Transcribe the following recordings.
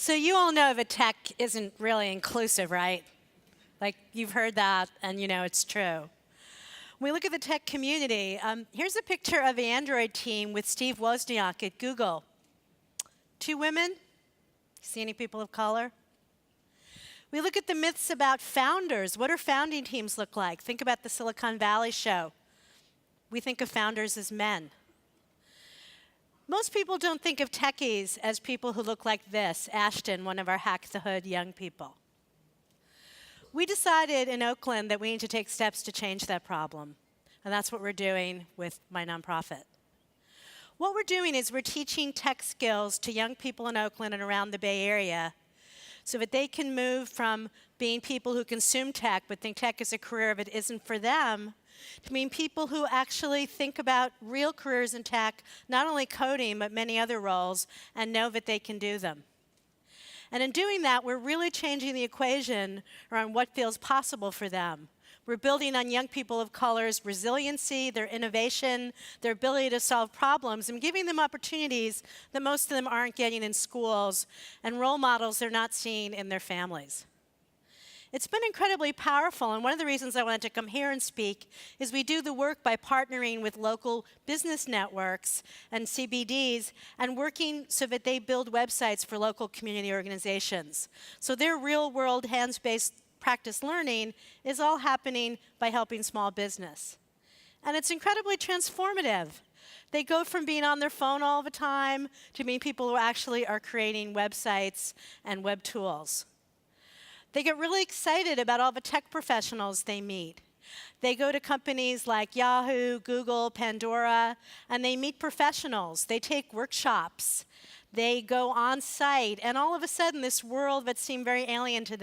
So you all know that tech isn't really inclusive, right? Like, you've heard that, and you know it's true. When we look at the tech community, here's a picture of the Android team with Steve Wozniak at Google. Two women. See any people of color? We look at the myths about founders. What do founding teams look like? Think about the Silicon Valley show. We think of founders as men. Most people don't think of techies as people who look like this. Ashton, one of our Hack the Hood young people. We decided in Oakland that we need to take steps to change that problem. And that's what we're doing with my nonprofit. What we're doing is we're teaching tech skills to young people in Oakland and around the Bay Area so that they can move from being people who consume tech but think tech is a career that isn't for them to being people who actually think about real careers in tech, not only coding, but many other roles, and know that they can do them. And in doing that, we're really changing the equation around what feels possible for them. We're building on young people of color's resiliency, their innovation, their ability to solve problems, and giving them opportunities that most of them aren't getting in schools, and role models they're not seeing in their families. It's been incredibly powerful, and one of the reasons I wanted to come here and speak is we do the work by partnering with local business networks and CBDs and working so that they build websites for local community organizations. So their real-world, hands-based practice learning is all happening by helping small business. And it's incredibly transformative. They go from being on their phone all the time to being people who actually are creating websites and web tools. They get really excited about all the tech professionals they meet. They go to companies like Yahoo, Google, Pandora, and they meet professionals. They take workshops. They go on site, and all of a sudden, this world that seemed very alien to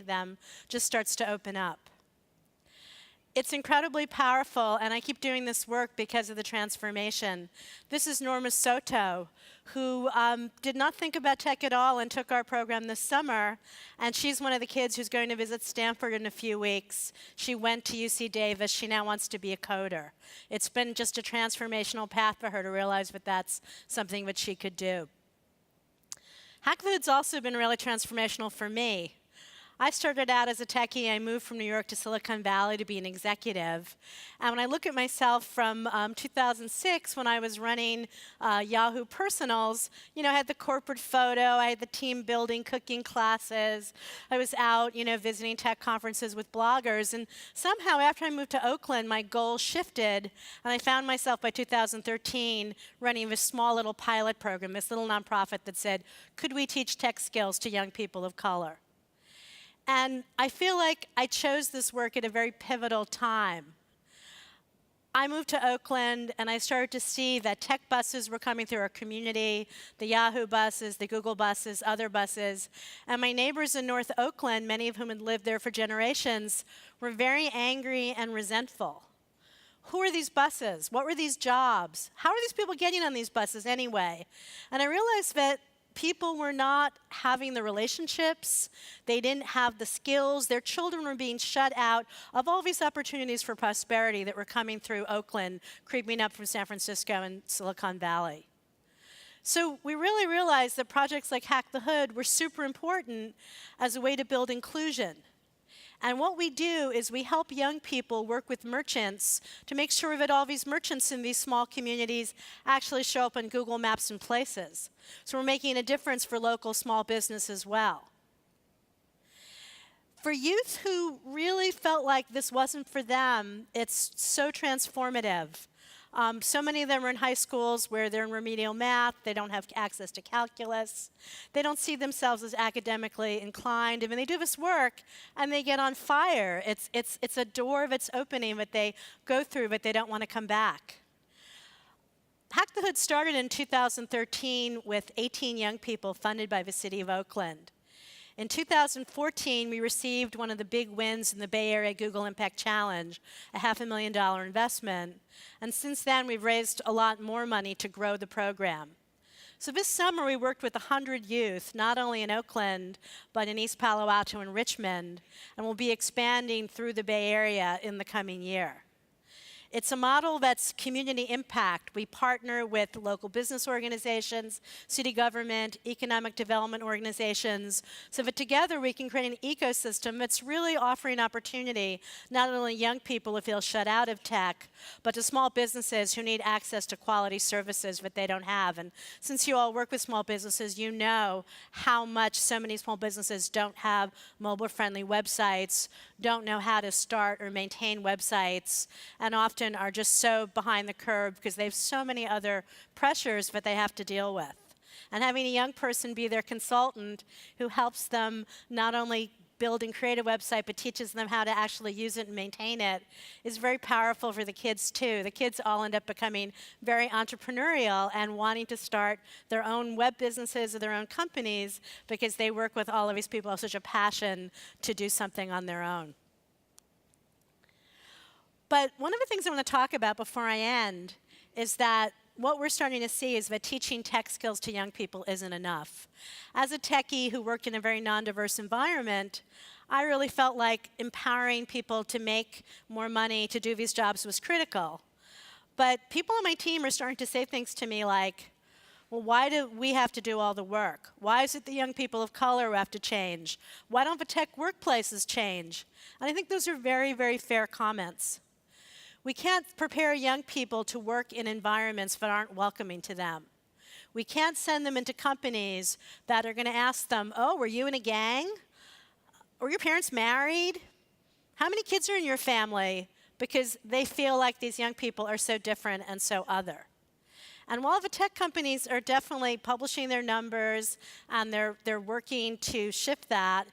them just starts to open up. It's incredibly powerful, and I keep doing this work because of the transformation. This is Norma Soto, who did not think about tech at all and took our program this summer, and she's one of the kids who's going to visit Stanford in a few weeks. She went to UC Davis. She now wants to be a coder. It's been just a transformational path for her to realize that that's something that she could do. Hack the Hood's also been really transformational for me. I started out as a techie. I moved from New York to Silicon Valley to be an executive. And when I look at myself from 2006, when I was running Yahoo Personals, you know, I had the corporate photo, I had the team building, cooking classes. I was out, you know, visiting tech conferences with bloggers. And somehow, after I moved to Oakland, my goals shifted. And I found myself by 2013 running this small little pilot program, this little nonprofit that said, could we teach tech skills to young people of color? And I feel like I chose this work at a very pivotal time. I moved to Oakland, and I started to see that tech buses were coming through our community, the Yahoo buses, the Google buses, other buses. And my neighbors in North Oakland, many of whom had lived there for generations, were very angry and resentful. Who are these buses? What were these jobs? How are these people getting on these buses anyway? And I realized that people were not having the relationships, they didn't have the skills, their children were being shut out of all these opportunities for prosperity that were coming through Oakland, creeping up from San Francisco and Silicon Valley. So we really realized that projects like Hack the Hood were super important as a way to build inclusion. And what we do is we help young people work with merchants to make sure that all these merchants in these small communities actually show up on Google Maps and places. So we're making a difference for local small business as well. For youth who really felt like this wasn't for them, it's so transformative. So many of them are in high schools where they're in remedial math, they don't have access to calculus, they don't see themselves as academically inclined, and when they do this work and they get on fire, it's a door that's opening that they go through but they don't want to come back. Hack the Hood started in 2013 with 18 young people funded by the city of Oakland. In 2014, we received one of the big wins in the Bay Area Google Impact Challenge, a $500,000 investment. And since then, we've raised a lot more money to grow the program. So this summer, we worked with 100 youth, not only in Oakland, but in East Palo Alto and Richmond, and we'll be expanding through the Bay Area in the coming year. It's a model that's community impact. We partner with local business organizations, city government, economic development organizations, so that together we can create an ecosystem that's really offering opportunity, not only young people who feel shut out of tech, but to small businesses who need access to quality services that they don't have. And since you all work with small businesses, you know how much so many small businesses don't have mobile-friendly websites, don't know how to start or maintain websites, and often are just so behind the curve because they have so many other pressures that they have to deal with. And having a young person be their consultant who helps them not only build and create a website, but teaches them how to actually use it and maintain it is very powerful for the kids too. The kids all end up becoming very entrepreneurial and wanting to start their own web businesses or their own companies because they work with all of these people who have such a passion to do something on their own. But one of the things I want to talk about before I end is that what we're starting to see is that teaching tech skills to young people isn't enough. As a techie who worked in a very non-diverse environment, I really felt like empowering people to make more money to do these jobs was critical. But people on my team are starting to say things to me like, well, why do we have to do all the work? Why is it the young people of color who have to change? Why don't the tech workplaces change? And I think those are very, very fair comments. We can't prepare young people to work in environments that aren't welcoming to them. We can't send them into companies that are going to ask them, oh, were you in a gang? Were your parents married? How many kids are in your family? Because they feel like these young people are so different and so other. And while the tech companies are definitely publishing their numbers and they're working to shift that,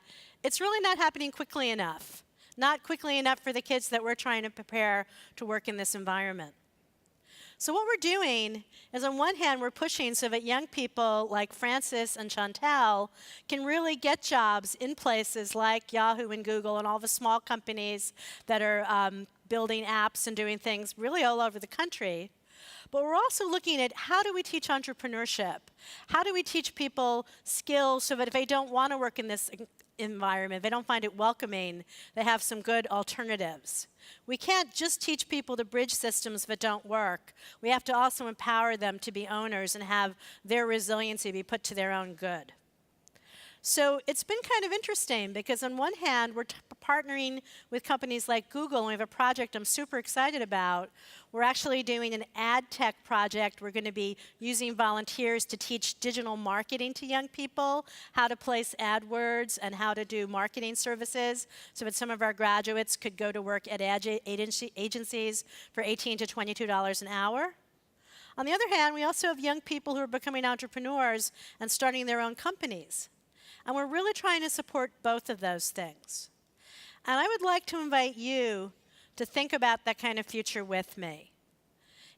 it's really not happening quickly enough. Not quickly enough for the kids that we're trying to prepare to work in this environment. So what we're doing is, on one hand, we're pushing so that young people like Francis and Chantal can really get jobs in places like Yahoo and Google and all the small companies that are building apps and doing things really all over the country. But we're also looking at how do we teach entrepreneurship? How do we teach people skills so that if they don't want to work in this environment, they don't find it welcoming, they have some good alternatives. We can't just teach people to bridge systems that don't work. We have to also empower them to be owners and have their resiliency be put to their own good. So it's been kind of interesting because on one hand, we're partnering with companies like Google, and we have a project I'm super excited about. We're actually doing an ad tech project. We're going to be using volunteers to teach digital marketing to young people, how to place AdWords and how to do marketing services, so that some of our graduates could go to work at ad agencies for $18 to $22 an hour. On the other hand, we also have young people who are becoming entrepreneurs and starting their own companies. And we're really trying to support both of those things. And I would like to invite you to think about that kind of future with me.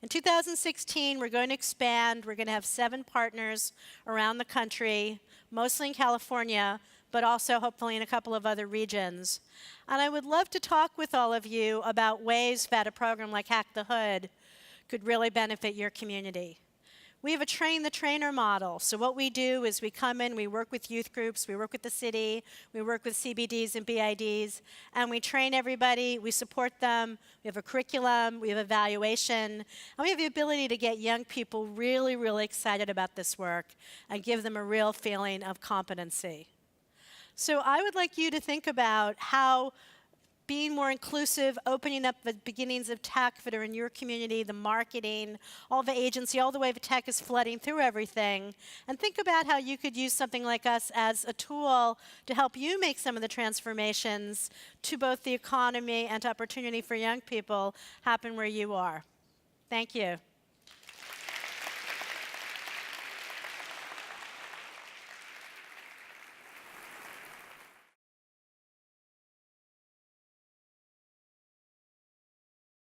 In 2016, we're going to expand. We're going to have 7 partners around the country, mostly in California, but also hopefully in a couple of other regions. And I would love to talk with all of you about ways that a program like Hack the Hood could really benefit your community. We have a train-the-trainer model. So what we do is we come in, we work with youth groups, we work with the city, we work with CBDs and BIDs, and we train everybody, we support them, we have a curriculum, we have evaluation, and we have the ability to get young people really, really excited about this work and give them a real feeling of competency. So I would like you to think about how being more inclusive, opening up the beginnings of tech that are in your community, the marketing, all the agency, all the way the tech is flooding through everything. And think about how you could use something like us as a tool to help you make some of the transformations to both the economy and to opportunity for young people happen where you are. Thank you.